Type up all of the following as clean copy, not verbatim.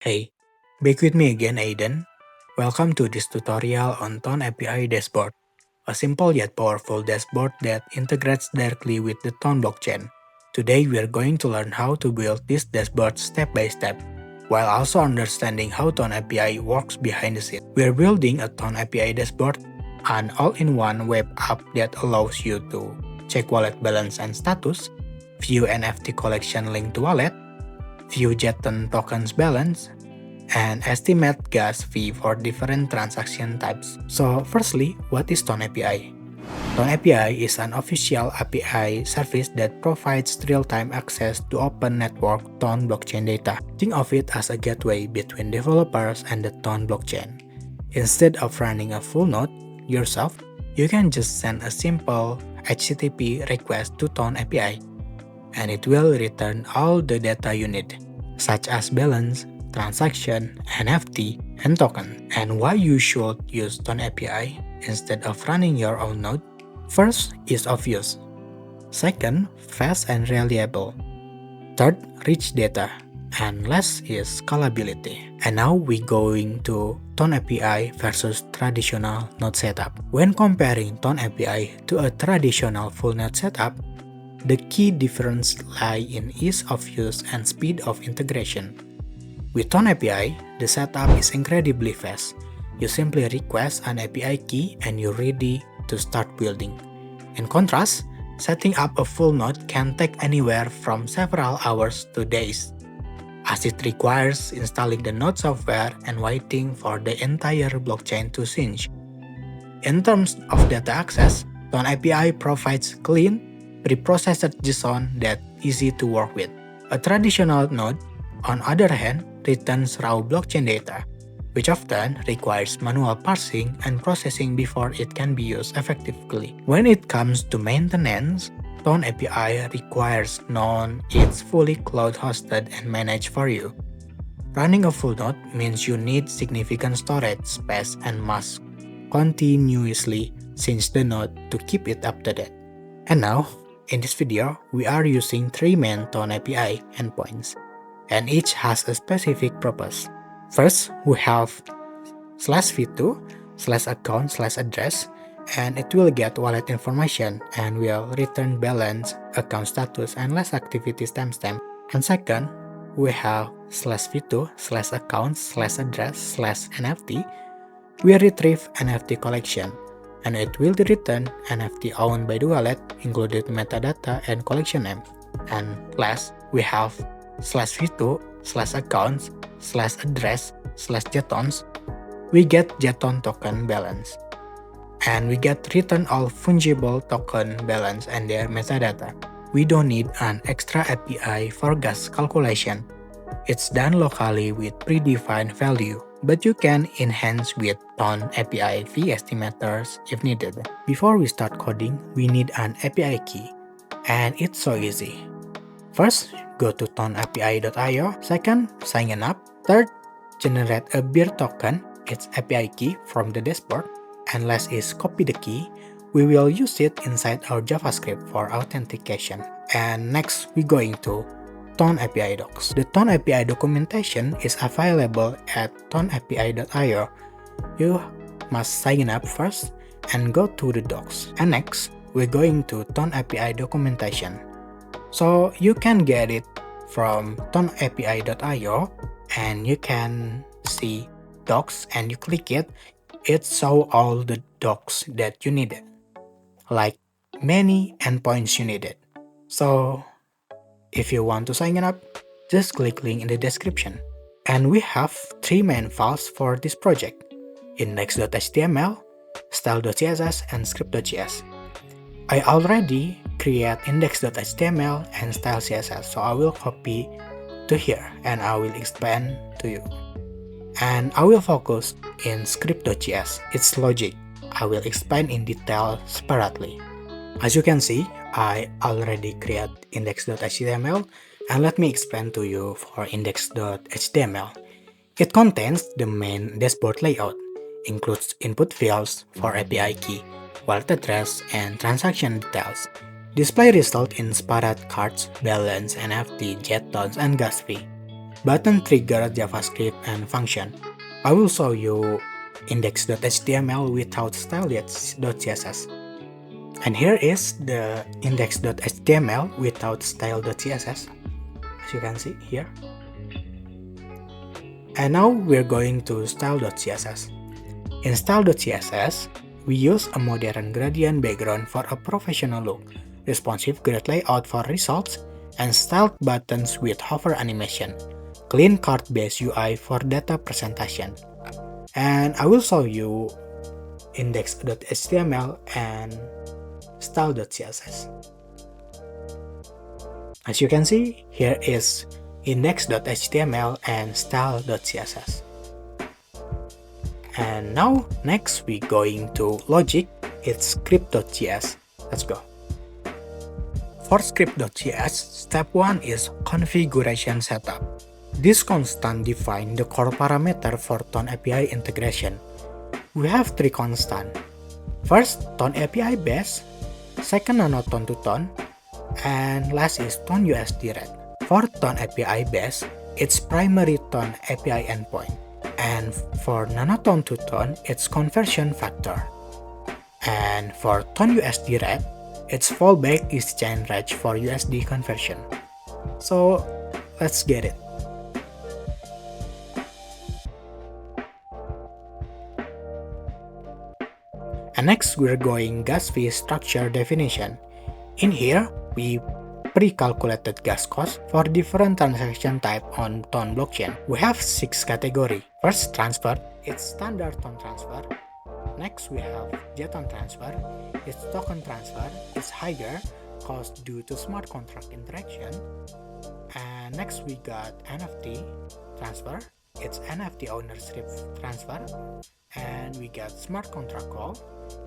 Hey, back with me again Aiden. Welcome to this tutorial on Ton API Dashboard, a simple yet powerful dashboard that integrates directly with the Ton blockchain. Today we are going to learn how to build this dashboard step by step, while also understanding how Ton API works behind the scenes. We are building a Ton API dashboard, an all-in-one web app that allows you to check wallet balance and status, view NFT collection linked to wallet, view Jeton tokens balance, and estimate gas fee for different transaction types. So firstly, what is Ton API? Ton API is an official API service that provides real-time access to open network Ton blockchain data. Think of it as a gateway between developers and the Ton blockchain. Instead of running a full node yourself, you can just send a simple HTTP request to Ton API, and it will return all the data you need, such as balance, transaction, NFT, and token. And why you should use Ton API instead of running your own node? First is obvious. Second, fast and reliable. Third, rich data. And last is scalability. And now we going to Ton API versus traditional node setup. When comparing Ton API to a traditional full node setup, the key difference lie in ease of use and speed of integration. With Ton API, the setup is incredibly fast. You simply request an API key and you're ready to start building. In contrast, setting up a full node can take anywhere from several hours to days, as it requires installing the node software and waiting for the entire blockchain to sync. In terms of data access, Ton API provides clean, preprocessed JSON that's easy to work with. A traditional node, on other hand, returns raw blockchain data, which often requires manual parsing and processing before it can be used effectively. When it comes to maintenance, Ton API requires none. It's fully cloud-hosted and managed for you. Running a full node means you need significant storage space and must continuously sync the node to keep it up to date. And now, in this video, we are using 3 main Ton API endpoints, and each has a specific purpose. First, we have /v2 /account/address, and it will get wallet information and will return balance, account status, and last activity timestamp. And second, we have /v2 /account/address/NFT. We retrieve NFT collection, and it will return NFT owned by the wallet, included metadata and collection name. And last, we have /v2 /accounts/address/jetons. We get Jeton token balance, and we get return all fungible token balance and their metadata. We don't need an extra API for gas calculation. It's done locally with predefined value, but you can enhance with Ton API fee estimators if needed. Before we start coding, we need an API key, and it's so easy. First, go to tonapi.io. Second, sign up. Third, generate a beer token, its API key from the dashboard. And last is copy the key. We will use it inside our JavaScript for authentication. And next, we're going to Ton API docs. The Ton API documentation is available at tonapi.io. You must sign up first and go to the docs. And next, we're going to Ton API documentation. So you can get it from tonapi.io, and you can see docs and you click it. It shows all the docs that you needed, like many endpoints you needed. So if you want to sign up, just click link in the description. And we have 3 main files for this project: index.html, style.css, and script.js. I already create index.html and style.css, so I will copy to here and I will expand to you. And I will focus in script.js, its logic. I will explain in detail separately. As you can see, I already create index.html, and let me explain to you for index.html. It contains the main dashboard layout, includes input fields for API key, wallet address, and transaction details. Display result in Sparat cards, balance, NFT, jetons, and gas fee. button trigger JavaScript and function. I will show you index.html without style.css. And here is the index.html without style.css, as you can see here. And now we're going to style.css. In style.css, we use a modern gradient background for a professional look, responsive grid layout for results, and styled buttons with hover animation, clean card-based UI for data presentation. And I will show you index.html and style.css. As you can see, here is index.html and style.css. And now, next we going to logic, it's script.js. Let's go. For script.js, step 1 is configuration setup. This constant defines the core parameter for Tone API integration. We have 3 constants. First, Tone API base, second Nanotone to Tone, and last is Tone USD Red. For Tone API base, it's primary Tone API endpoint. And for Nanotone to Tone, it's conversion factor. And for Tone USD Red, it's fallback exchange rate for USD conversion. So let's get it. And next we're going gas fee structure definition. In here, we pre-calculated gas cost for different transaction type on Tone blockchain. We have 6 categories. First, transfer, it's standard Tone transfer. Next, we have JSON transfer, it's token transfer, it's higher cost due to smart contract interaction. And next, we got NFT transfer, it's NFT ownership transfer. And we got smart contract call,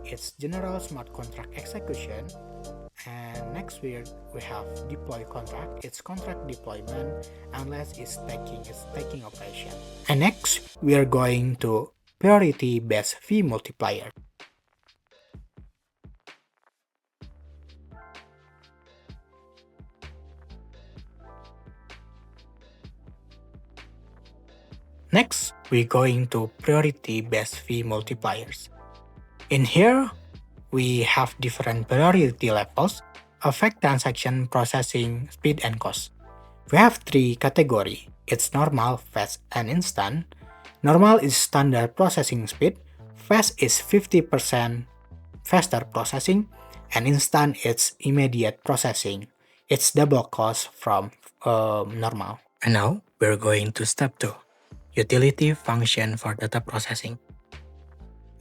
it's general smart contract execution. And next we have deploy contract, it's contract deployment unless it's taking operation. And next we are going to priority based fee multiplier. Next, we're going to priority-based fee multipliers. In here, we have different priority levels, affect transaction processing speed and cost. We have 3 categories. It's normal, fast, and instant. Normal is standard processing speed, fast is 50% faster processing, and instant is immediate processing. It's double cost from normal. And now, we're going to step 2. Utility function for data processing.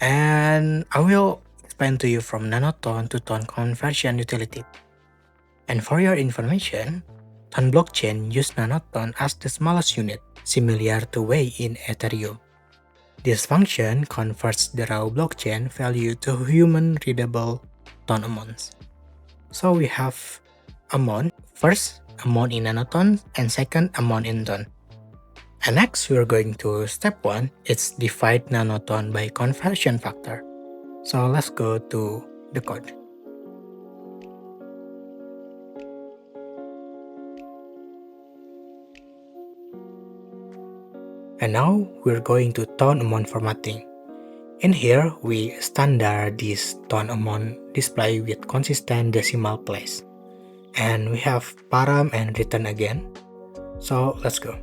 And I will explain to you from Nanotone to Tone conversion utility. And for your information, Tone blockchain use Nanotone as the smallest unit, similar to Wei in Ethereum. This function converts the raw blockchain value to human-readable Tone amounts. So we have amount, first amount in Nanotone, and second amount in Tone. And next, we're going to step 1, it's divide Nanotone by conversion factor. So let's go to the code. And now, we're going to Tone amount formatting. In here, we standard this Tone amount display with consistent decimal place. And we have param and return again. So let's go.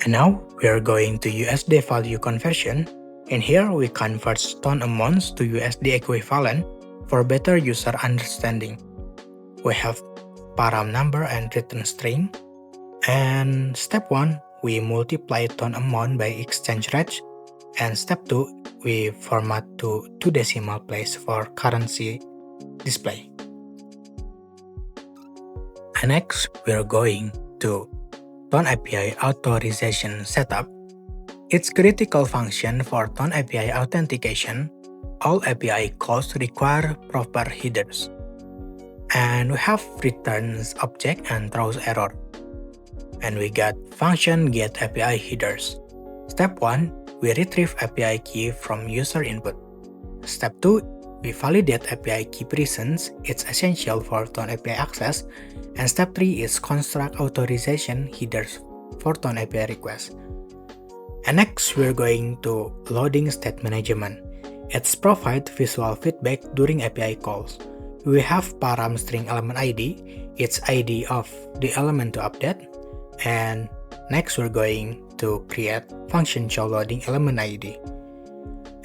And now, we are going to USD value conversion. In here, we convert Tone amounts to USD equivalent for better user understanding. We have param number and return string. And step 1, we multiply Tone amount by exchange rate. And step 2, we format to 2 decimal place for currency display. And next, we are going to Tone API authorization setup. It's critical function for Tone API authentication. All API calls require proper headers. And we have returns object and throws error. And we got function get API headers. Step 1, we retrieve API key from user input. Step 2, we validate API key presence. It's essential for Tone API access. And step 3 is construct authorization headers for Tone API request. And next, we're going to loading state management. It's provide visual feedback during API calls. We have param string element ID, its ID of the element to update. And next, we're going to create function show loading element ID.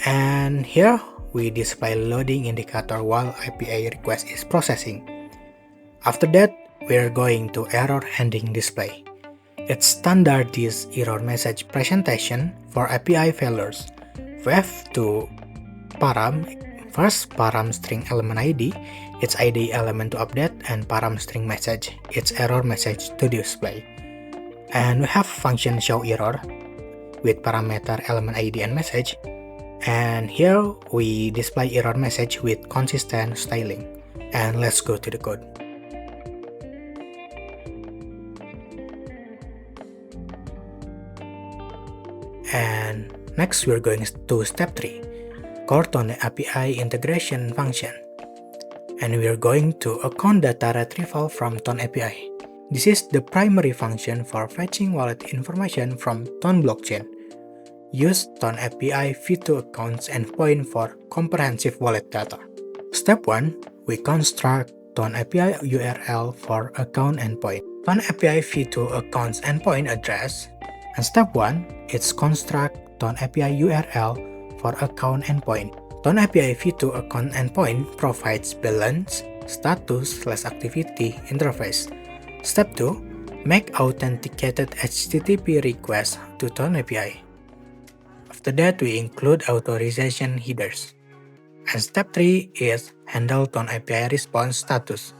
And here, we display loading indicator while API request is processing. After that, we're going to error handling display. It's standard this error message presentation for API failures. We have two param. First, param string element ID, its ID element to update, and param string message, its error message to display. And we have function show error with parameter element ID and message. And here we display error message with consistent styling. And let's go to the code. And next we're going to step 3, call Tone API integration function. And we're going to account data retrieval from Tone API. This is the primary function for fetching wallet information from Tone blockchain. Use Tone API V2 accounts endpoint for comprehensive wallet data. Step 1, we construct Tone API URL for account endpoint. Tone API V2 accounts endpoint address. And step 1, it's construct Tone API URL for account endpoint. Tone API V2 account endpoint provides balance, status/activity interface. Step 2, make authenticated HTTP request to Tone API. After that, we include authorization headers. And step 3 is handle Tone API response status.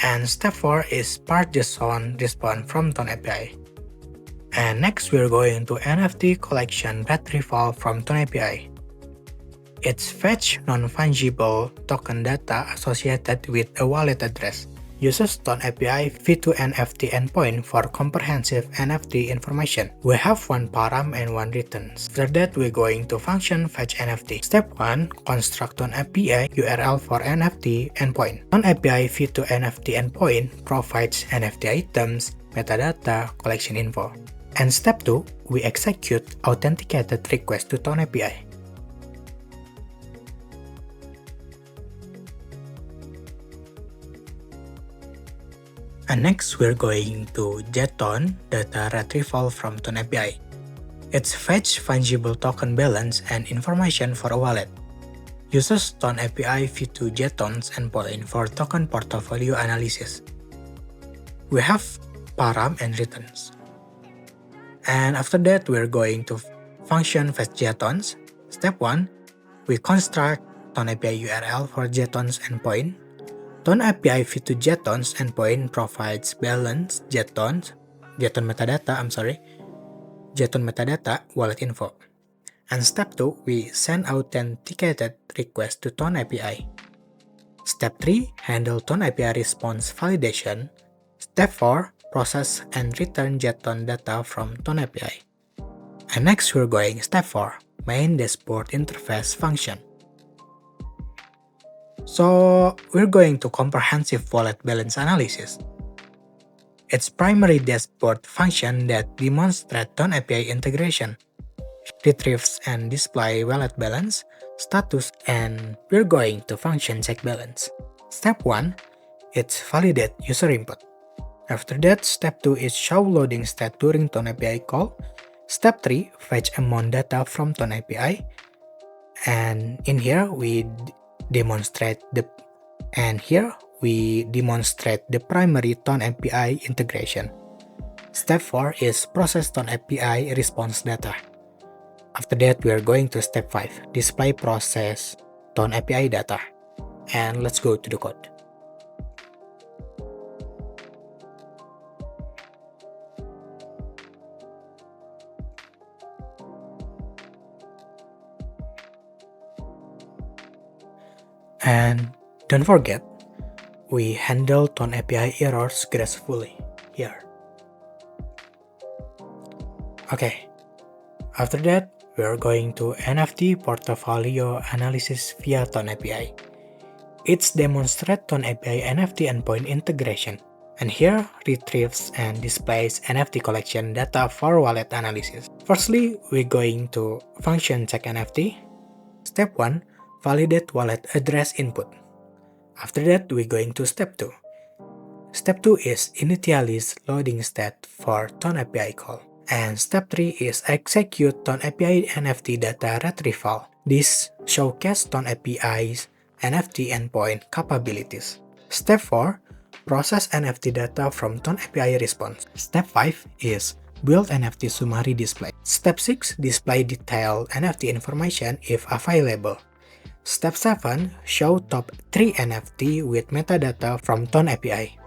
And step 4 is part JSON response from Tone API. And next, we're going to NFT collection retrieval from Tone API. It's fetch non-fungible token data associated with a wallet address. Uses Tone API V2 NFT endpoint for comprehensive NFT information. We have one param and one returns. After that, we're going to function fetch NFT. Step 1, construct Tone API URL for NFT endpoint. Tone API V2 NFT endpoint provides NFT items, metadata, collection info. And step 2, we execute authenticated request to Tone API. And next, we're going to JSON data retrieval from Tone API. It's fetch fungible token balance and information for a wallet. Uses Tone API V2 JSONs endpoint for token portfolio analysis. We have param and returns. And after that, we're going to function fetch JSONs. Step 1, we construct Tone API URL for JSONs endpoint. Tone API V2 JSONs endpoint provides balance, JSON metadata, wallet info. And step 2, we send authenticated request to Tone API. Step 3, handle Tone API response validation. Step 4, process and return JSON data from Tone API. And next, we're going step 4, main dashboard interface function. So, we're going to comprehensive wallet balance analysis. It's primary dashboard function that demonstrates Tone API integration, retrieves and display wallet balance, status, and we're going to function check balance. Step 1, it's validate user input. After that, step 2 is show loading state during Tone API call. Step 3, fetch amount data from Tone API. And in here, we demonstrate the primary Tone API integration. Step 4 is process Tone API response data. After that, we are going to step 5, display process Tone API data. And let's go to the code. And don't forget, we handle Tone API errors gracefully here. Okay, After that, we are going to NFT portfolio analysis via Ton API. It's demonstrate Ton API NFT endpoint integration, and here retrieves and displays NFT collection data for wallet analysis. Firstly, we're going to function check NFT. Step 1, validate wallet address input. After that, we're going to step 2. Step 2 is initialize loading state for Ton API call. And step 3 is execute Ton API NFT data retrieval. This showcase Ton API's NFT endpoint capabilities. Step 4, process NFT data from Ton API response. Step 5 is build NFT summary display. Step 6, display detailed NFT information if available. Step 7, show top 3 NFT with metadata from Ton API.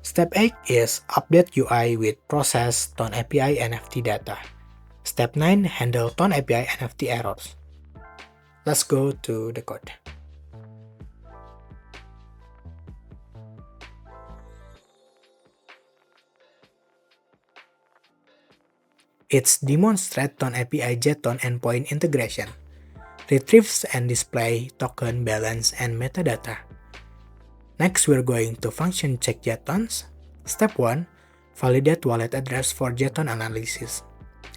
Step 8 is update UI with process Ton API NFT data. Step 9, handle Ton API NFT errors. Let's go to the code. It's demonstrate Ton API JSON endpoint integration, retrieves and display token balance and metadata. Next, we're going to function check JSONs. Step 1, validate wallet address for JSON analysis.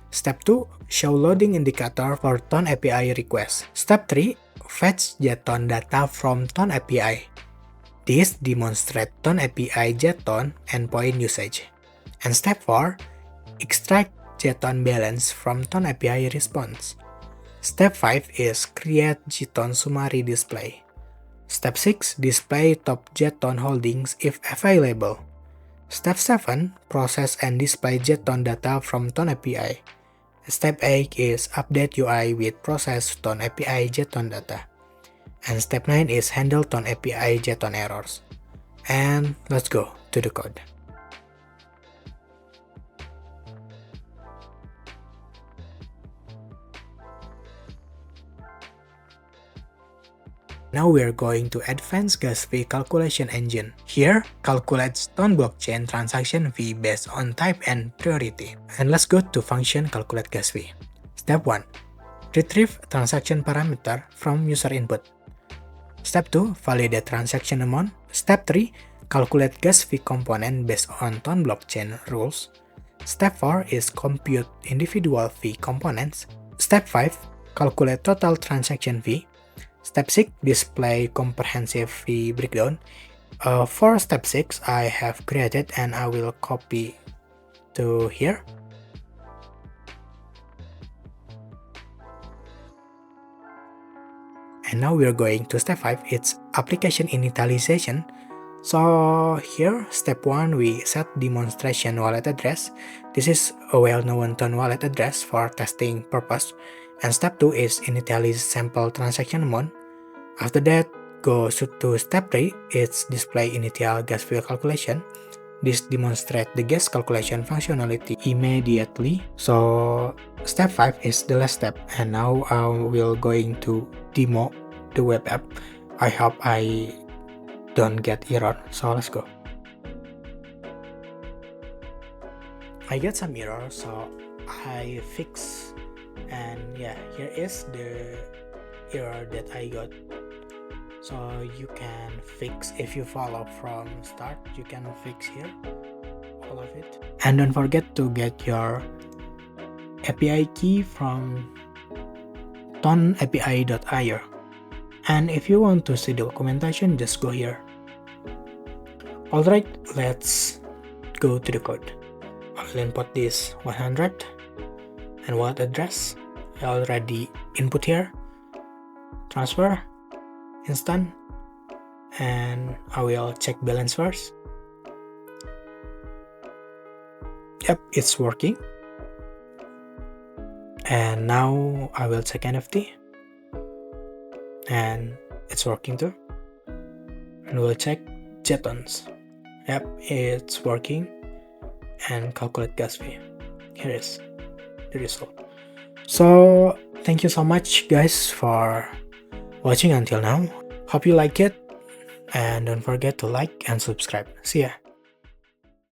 Step 2, show loading indicator for Ton API request. Step 3, fetch JSON data from Ton API. This demonstrates Ton API JSON endpoint usage. And step 4, extract JSON balance from Ton API response. Step 5 is create JSON summary display. Step 6, display top JSON holdings if available. Step 7, process and display JSON data from Ton API. Step 8 is update UI with process Ton API JSON data. And step 9 is handle Ton API JSON errors. And let's go to the code. Now we're going to advance gas fee calculation engine. Here, calculates Ton blockchain transaction fee based on type and priority. And let's go to function calculate gas fee. Step 1, retrieve transaction parameter from user input. Step 2, validate transaction amount. Step 3, calculate gas fee component based on Ton blockchain rules. Step 4 is compute individual fee components. Step 5, calculate total transaction fee. Step 6, display comprehensive fee breakdown. For step 6, I have created and I will copy to here. And now we are going to step 5, it's application initialization. So here, step 1, we set demonstration wallet address. This is a well-known Ton wallet address for testing purpose. And step 2 is initialize sample transaction amount. After that, go to step 3, it's display initial gas fee calculation. This demonstrates the gas calculation functionality immediately. So step 5 is the last step, and now we're going to demo the web app. I hope I don't get error, so let's go. I get some error, so I fix, and yeah, here is the error that I got. So you can fix if you follow from start, you can fix here all of it. And don't forget to get your API key from tonapi.io. And if you want to see the documentation, just go here. Alright, let's go to the code. I'll input this 100 and wallet address. I already input here. Transfer, instant, and I will check balance first. Yep, it's working. And now I will check NFT, and it's working too. And we'll check JSONs. Yep, it's working. And calculate gas fee. Here is the result. So thank you so much guys for watching until now. Hope you like it, and don't forget to like and subscribe. See ya.